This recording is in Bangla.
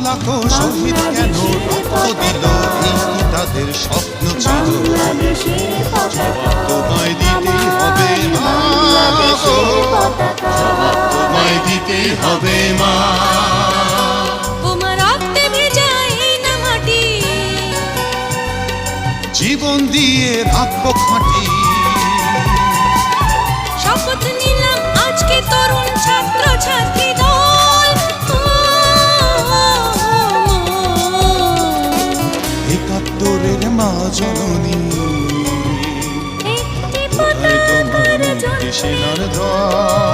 লাখো শহীদ কেন রক্ত দিল, এই তাদের স্বপ্ন ছিল। জবাব তোমায় দিতে হবে মা, জবাব তোমায় দিতে হবে মা। জীবন দিয়ে রাখবো খাঁটি, শপথ নিলাম আজকে তরুণ ছাত্র ছাত্রী দল। ৭১-এর মা জননী, একটি পতাকার সেনার দল।